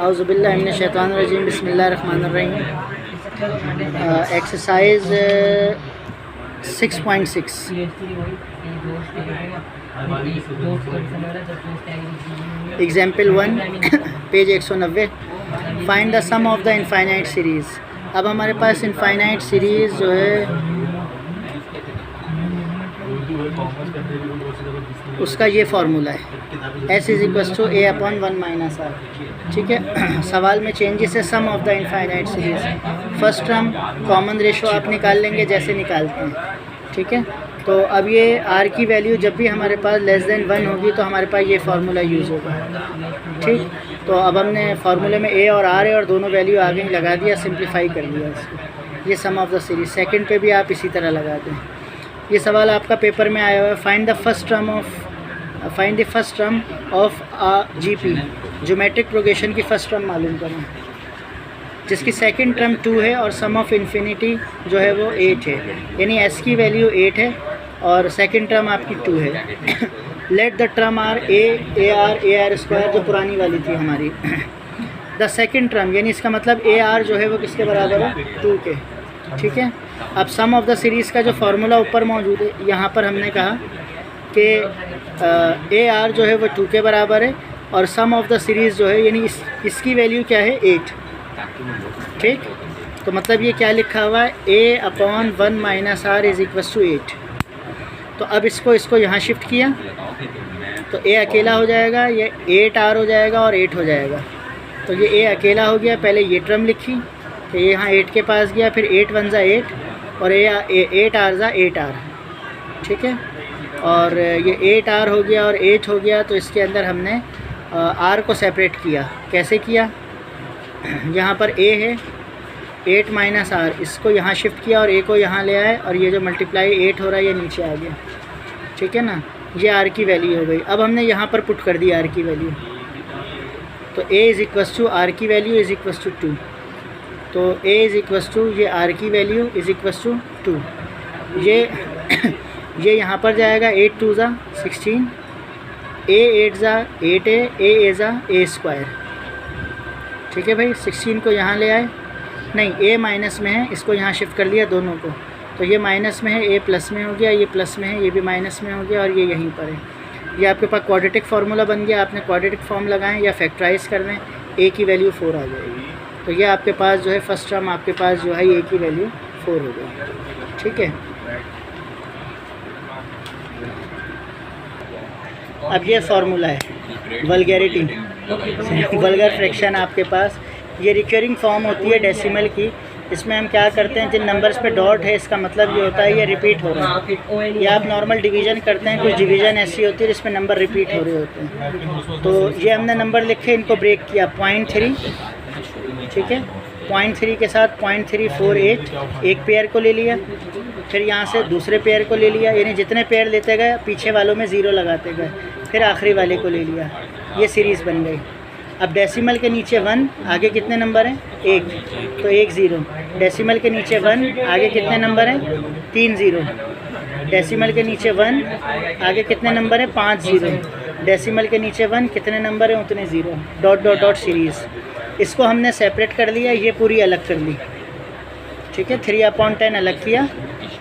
औज़ुबिल्लाहि मिनश शैतानिर रजीम बिस्मिल्लाहिर रहमानिर रहीम। Exercise 6.6 example 1 page 190 find the sum of the infinite series. अब हमारे पास इनफाइनाइट सीरीज़ जो है उसका ये फार्मूला है S = A/1 - R। ठीक है, सवाल में चेंजेस है sum of the infinite series. First term common ratio आप निकाल लेंगे जैसे निकालते हैं। ठीक है, तो अब ये R की वैल्यू जब भी हमारे पास लेस देन 1 होगी तो हमारे पास ये फार्मूला यूज़ होगा। ठीक, तो अब हमने फार्मूले में A और R है और दोनों वैल्यू आगे लगा दिया, सिंप्लीफाई कर दिया इसको। ये सम ऑफ द सीरीज़। सेकंड पे भी आप इसी तरह लगा दें। ये सवाल आपका पेपर में आया हुआ है, find the first term of GP, geometric progression की फ़र्स्ट टर्म मालूम करें, जिसकी सेकंड टर्म 2 है और सम ऑफ इन्फिनिटी जो है वो 8 है। यानी S की वैल्यू 8 है और सेकंड टर्म आपकी 2 है। Let the term are AR² जो पुरानी वाली थी हमारी। द सेकंड टर्म यानी इसका मतलब AR जो है वो किसके बराबर है, 2 के। ठीक है, अब सम ऑफ द सीरीज़ का जो फार्मूला ऊपर मौजूद है, यहाँ पर हमने कहा कि AR जो है वो 2 के बराबर है और सम ऑफ द सीरीज़ जो है यानी इसकी वैल्यू क्या है, 8। ठीक, तो मतलब ये क्या लिखा हुआ है, A/1 - R = 8। तो अब इसको यहाँ शिफ्ट किया तो A अकेला हो जाएगा, ये 8R हो जाएगा और 8 हो जाएगा। तो ये A अकेला हो गया, पहले ये टर्म लिखी तो ये यहाँ 8 के पास गया, फिर 8 × 1 = 8 और 8R = 8R। ठीक है, और ये 8R हो गया और 8 हो गया। तो इसके अंदर हमने R को सेपरेट किया। कैसे किया, यहाँ पर A है 8 - R, इसको यहाँ शिफ्ट किया और A को यहाँ ले आए और ये जो मल्टीप्लाई 8 हो रहा है ये नीचे आ गया। ठीक है ना, ये R की वैल्यू हो गई। अब हमने यहाँ पर पुट कर दी R की वैल्यू, तो A = R की वैल्यू = 2। तो A = ये R की वैल्यू = 2। ये यहाँ पर जाएगा, 8 × 2 = 16, A8 = 8A, A² ठीक है भाई। 16 को यहाँ ले आए, नहीं A माइनस में है, इसको यहाँ शिफ्ट कर लिया दोनों को, तो ये माइनस में है, A प्लस में हो गया, ये प्लस में है, ये भी माइनस में हो गया और ये यहीं पर है। ये आपके पास क्वाड्रेटिक फार्मूला बन गया। आपने क्वाड्रेटिक फॉर्म लगाएं या फैक्टराइज कर लें, A की वैल्यू 4 आ जाएगी। तो ये आपके पास जो है फर्स्ट टर्म आपके पास जो है A की वैल्यू 4 हो गई। ठीक है, अब ये फार्मूला है वल्गैरिटी, वल्गर फ्रैक्शन आपके पास। ये रिकरिंग फॉर्म होती है डेसिमल की। इसमें हम क्या करते हैं, जिन नंबर्स पे डॉट है इसका मतलब ये होता है ये रिपीट हो रहा है। या आप नॉर्मल डिवीज़न करते हैं, कुछ डिवीज़न ऐसी होती है जिसमें नंबर रिपीट हो रहे होते हैं। तो ये हमने नंबर लिखे, इनको ब्रेक किया 0.3। ठीक है, 0.3 के साथ 0.348 एक पेयर को ले लिया, फिर यहाँ से दूसरे पेयर को ले लिया, यानी जितने पेयर लेते गए पीछे वालों में 0 लगाते गए, फिर आखिरी वाले को ले लिया। ये सीरीज़ बन गई। अब डेसिमल के नीचे 1, आगे कितने नंबर हैं, 1, तो 1 0। डेसिमल के नीचे 1, आगे कितने नंबर हैं, 3 0। डेसिमल के नीचे 1, आगे कितने नंबर हैं, 5 0। डेसिमल के नीचे 1, कितने नंबर हैं, उतने 0। Dot dot dot series. इसको हमने सेपरेट कर लिया, ये पूरी अलग कर ली। ठीक है, 3/10 अलग किया,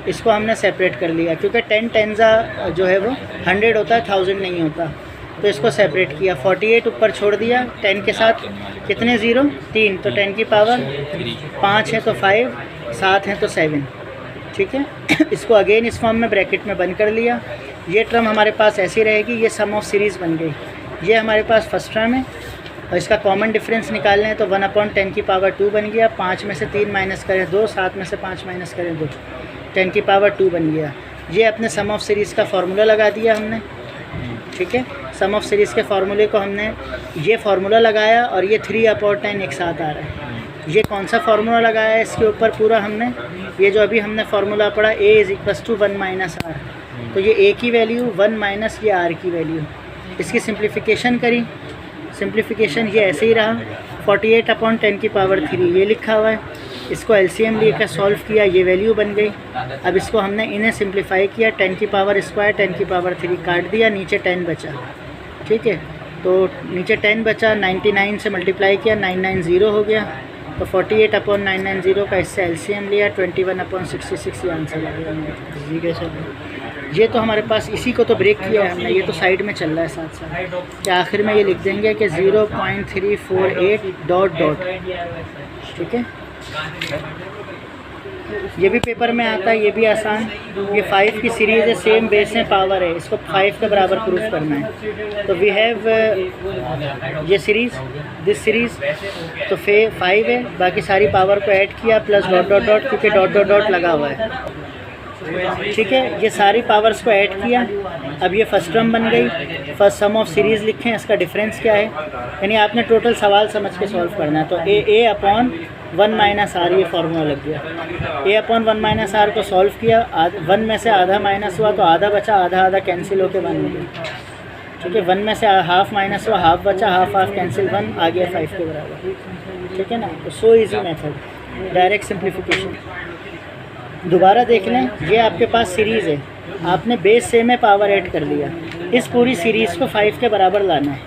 इसको हमने सेपरेट कर लिया क्योंकि 10 10 जो है वो 100 होता है, 1000 नहीं होता। तो इसको सेपरेट किया, 48 ऊपर छोड़ दिया, 10 के साथ कितने 0, 3, तो 10 की पावर 5 है तो 5, 7 है तो 7। ठीक है, इसको अगेन इस फॉर्म में ब्रैकेट में बंद कर लिया। ये टर्म हमारे पास ऐसी रहेगी, ये सम ऑफ सीरीज़ बन गई। ये हमारे पास फर्स्ट टर्म है और इसका कॉमन डिफरेंस निकालना है तो 1/10 की पावर 2 बन गया। 5 में से 3 माइनस करें 2, 7 में से 5 माइनस करें 2, 10 की पावर 2 बन गया। ये अपने सम ऑफ सीरीज़ का फार्मूला लगा दिया हमने। ठीक है, सम ऑफ सीरीज़ के फार्मूले को हमने ये फार्मूला लगाया और ये 3/10 एक साथ आ रहा है। ये कौन सा फार्मूला लगाया है इसके ऊपर पूरा हमने, ये जो अभी हमने फार्मूला पढ़ा A = 1 - R। तो ये A की वैल्यू 1 माइनस ये R की वैल्यू, इसकी सिंप्लीफिकेशन करी। सिंप्लीफिकेशन ये ऐसे ही रहा, 48/10 की पावर 3 ये लिखा हुआ है। इसको LCM लेकर सॉल्व किया, ये वैल्यू बन गई। अब इसको हमने इन्हें सिंप्लीफाई किया, 10 की पावर स्क्वायर 10 की पावर 3 काट दिया, नीचे 10 बचा। ठीक है, तो नीचे 10 बचा, 99 से मल्टीप्लाई किया, 990 हो गया। तो 48/990 का इससे एलसीएम लिया, 21/66 ये आंसर आ गया। ठीक है सर, ये तो हमारे पास इसी को तो ब्रेक किया है हमने, ये तो साइड में चल रहा है साथ साथ। कि आखिर में ये लिख देंगे कि 0.348 डॉट डॉट। ठीक है, ये भी पेपर में आता है, ये भी आसान। ये 5 की सीरीज़ है, सेम बेस में पावर है, इसको 5 के बराबर प्रूफ करना है। तो वी हैव ये सीरीज़, दिस सीरीज़, तो 5 है, बाकी सारी पावर को ऐड किया प्लस डॉट डॉट डॉट, क्योंकि डॉट डॉट डॉट लगा हुआ है। ठीक है, ये सारी पावर्स को ऐड किया। अब ये फर्स्ट टर्म बन गई। फर्स्ट सम ऑफ सीरीज़ लिखें, इसका डिफरेंस क्या है, यानी आपने टोटल सवाल समझ के सॉल्व करना है। तो ए अपॉन 1 माइनस आर, ये फार्मूला लग गया। ए अपॉन 1 माइनस आर को सॉल्व किया, 1 में से आधा माइनस हुआ तो आधा बचा, आधा आधा कैंसिल होकर 1 हो गया। ठीक है, 1 में से हाफ माइनस हुआ, हाफ बचा, हाफ हाफ कैंसिल, 1 आ गया 5 के बराबर। ठीक है ना, तो so easy method, direct simplification. दोबारा देख लें, ये आपके पास सीरीज़ है, आपने बेस सेम में पावर ऐड कर लिया, इस पूरी सीरीज़ को 5 के बराबर लाना है।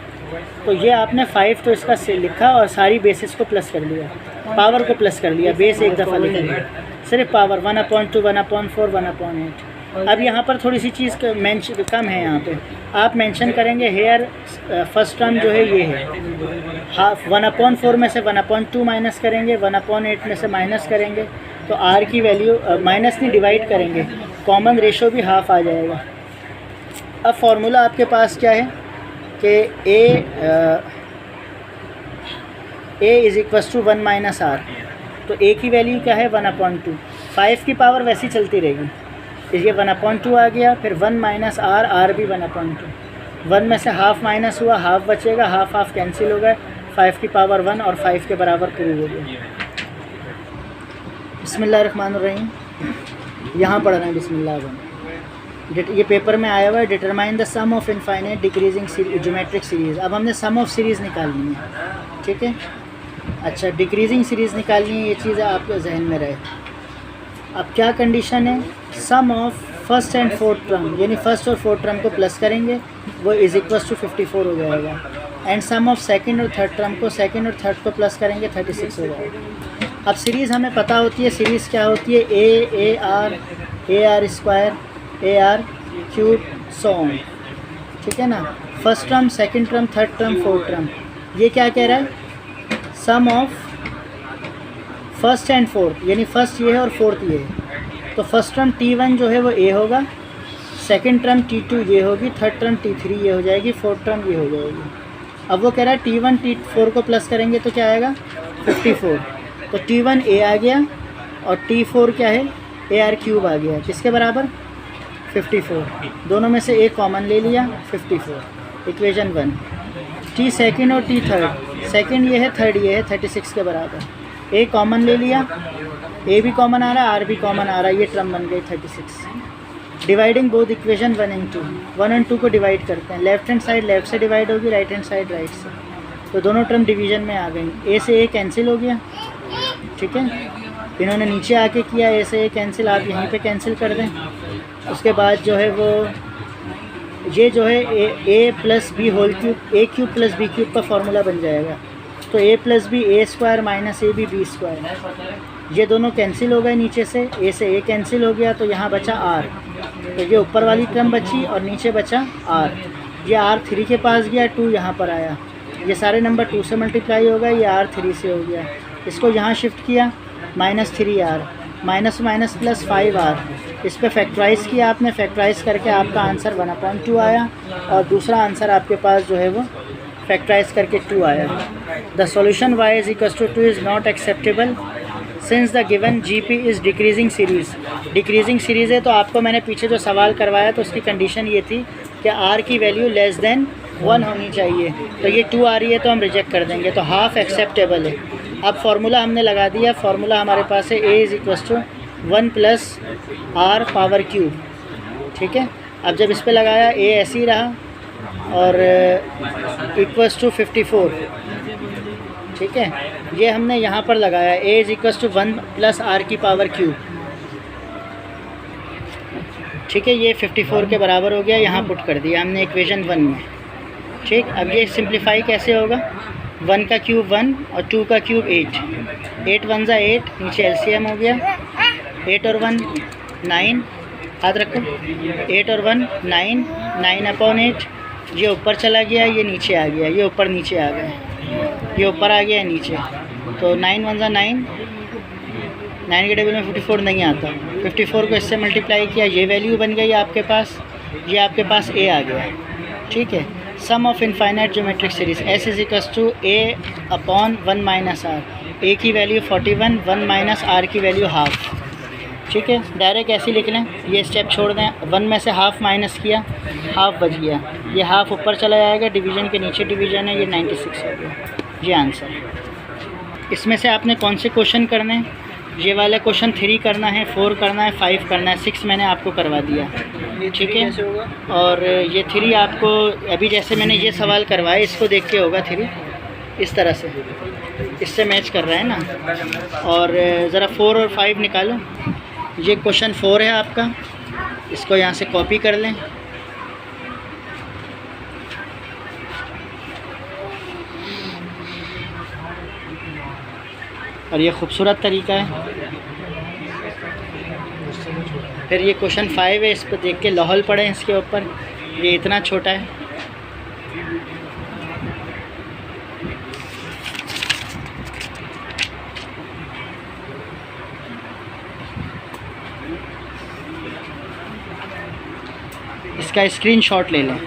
तो ये आपने 5 तो इसका से लिखा और सारी बेसिस को प्लस कर लिया, पावर को प्लस कर लिया, बेस एक दफ़ा लिख लिया, सिर्फ पावर 1/2, 1/4, 1/8। अब यहाँ पर थोड़ी सी चीज़ कम है, यहाँ पे आप मेंशन करेंगे हेयर फर्स्ट टर्म जो है ये है, हाफ 1/4 में से 1/2 माइनस करेंगे, 1/8 में से माइनस करेंगे, तो आर की वैल्यू माइनस नहीं डिवाइड करेंगे, कॉमन रेशो भी हाफ आ जाएगा। अब फार्मूला आपके पास क्या है कि A is equals to 1 minus R. तो ए की वैल्यू क्या है 1/2, 5 की पावर वैसी चलती रहेगी, ये 1/2 आ गया, फिर 1 माइनस आर, आर भी 1/2, 1 में से हाफ माइनस हुआ, हाफ बचेगा, हाफ हाफ कैंसिल हो गए, 5 की पावर 1 और 5 के बराबर प्रूव हो गया। बिस्मिल्लाहिर्रहमानिर्रहीम, यहाँ पढ़ना है बिस्मिल्लाह। ये पेपर में आया हुआ है, determine the sum of infinite decreasing geometric series. अब हमने सम ऑफ सीरीज़ निकालनी है। ठीक है, अच्छा, डिक्रीजिंग सीरीज़ निकालनी है, ये चीज़ आपके जहन में रहे। अब क्या कंडीशन है, sum of first and fourth term, यानी फर्स्ट और फोर्थ टर्म को प्लस करेंगे, वो इज़ इक्वल्स टू 54 हो जाएगा। एंड सम ऑफ सेकंड और थर्ड टर्म को, सेकंड और थर्ड को प्लस करेंगे, 36 हो जाएगा। अब सीरीज़ हमें पता होती है, सीरीज़ क्या होती है, A R square, A R cube, so on. ठीक है ना, first term, second term, third term, fourth term. ये क्या कह रहा है, sum of first and fourth, यानी फर्स्ट ये है और फोर्थ ये है। तो फर्स्ट टर्म T1 जो है वो ए होगा, सेकंड टर्म T2 ये होगी, थर्ड टर्म T3 ये हो जाएगी, फोर्थ टर्म ये हो जाएगी। अब वो कह रहा है T1 T4 को प्लस करेंगे तो क्या आएगा 54। तो T1 ए आ गया और T4 क्या है, ए आर क्यूब आ गया, किसके बराबर 54। दोनों में से एक कॉमन ले लिया, 54, इक्वेशन 1। T सेकंड और T थर्ड, सेकंड ये है, थर्ड ये है, 36 के बराबर। ए कॉमन ले लिया, ए भी कॉमन आ रहा है, आर भी कॉमन आ रहा है, ये टर्म बन गई 36। डिवाइडिंग बोथ इक्वेशन 1 and 2, 1 और 2 को डिवाइड करते हैं। लेफ्ट हैंड साइड लेफ्ट से डिवाइड होगी, राइट हैंड साइड राइट से, तो दोनों टर्म डिवीजन में आ गई। ए से ए कैंसिल हो गया। ठीक है, इन्होंने नीचे आके किया, ए से ए कैंसिल, आप यहीं पे कैंसिल कर दें। उसके बाद जो है वो ये जो है A plus B whole cube, A cube plus B cube का फार्मूला बन जाएगा। तो A plus B A square minus A B square, ये दोनों कैंसिल हो गए नीचे से, ए से ए कैंसिल हो गया, तो यहाँ बचा आर। तो ये ऊपर वाली टर्म बची और नीचे बचा आर। ये आर 3 के पास गया, 2 यहाँ पर आया, ये सारे नंबर 2 से मल्टीप्लाई हो गए, ये आर 3 से हो गया। इसको यहाँ शिफ्ट किया, -3r, minus minus plus 5r, इस पर फैक्टराइज़ किया आपने, फैक्टराइज़ करके आपका आंसर 1/2 आया, और दूसरा आंसर आपके पास जो है वो फैक्टराइज़ करके 2 आया। The solution y is equal to 2 is not acceptable since the given GP is decreasing series. Decreasing series है, तो आपको मैंने पीछे जो सवाल करवाया तो उसकी कंडीशन ये थी कि r की वैल्यू लेस देन 1 होनी चाहिए, तो ये 2 आ रही है तो हम रिजेक्ट कर देंगे, तो हाफ एक्सेप्टेबल है। अब फार्मूला हमने लगा दिया, फार्मूला हमारे पास है a is equal to 1 + r power cube. ठीक है, अब जब इस पर लगाया a ऐसे ही रहा और इक्वल्स टू 54। ठीक है, ये हमने यहाँ पर लगाया a is equals to 1 + r की पावर क्यूब। ठीक है, ये 54 के बराबर हो गया, यहाँ पुट कर दिया हमने इक्वेशन 1 में। ठीक। अब ये सिंप्लीफाई कैसे होगा, 1 का क्यूब 1 और 2 का क्यूब 8, 8 1 ज़ा 8, नीचे एलसीएम हो गया, 8 और 1 9, याद रखो 8 और 1 9, 9/8, ये ऊपर चला गया, ये नीचे आ गया, ये ऊपर नीचे आ गया, ये ऊपर आ गया नीचे, तो 9 1 ज़ा 9, 9 के टेबल में 54 नहीं आता, 54 को इससे मल्टीप्लाई किया, ये वैल्यू बन गई आपके पास, ये आपके पास ए आ गया, ठीक है। Sum of infinite geometric series S is equals to a/1 - r, A की वैल्यू 41, 1 - r की वैल्यू हाफ, ठीक है। डायरेक्ट ऐसे लिख लें, ये स्टेप छोड़ दें, 1 में से हाफ माइनस किया, हाफ बच गया, ये हाफ ऊपर चला जाएगा, डिवीज़न के नीचे डिवीज़न है, ये 96 हो गया, ये आंसर। इसमें से आपने कौन से क्वेश्चन करने हैं, ये वाला क्वेश्चन 3 करना है, 4 करना है, 5 करना है, 6 मैंने आपको करवा दिया, ठीक है। और ये 3 आपको अभी जैसे मैंने ये सवाल करवाया, इसको देख के होगा 3 इस तरह से, इससे मैच कर रहा है ना। और ज़रा 4 और 5 निकालो, ये क्वेश्चन 4 है आपका, इसको यहाँ से कॉपी कर लें, और ये खूबसूरत तरीका है। फिर ये क्वेश्चन 5 है, इस पर देख के लाहौल पढ़ें इसके ऊपर, ये इतना छोटा है। इसका स्क्रीनशॉट ले लें।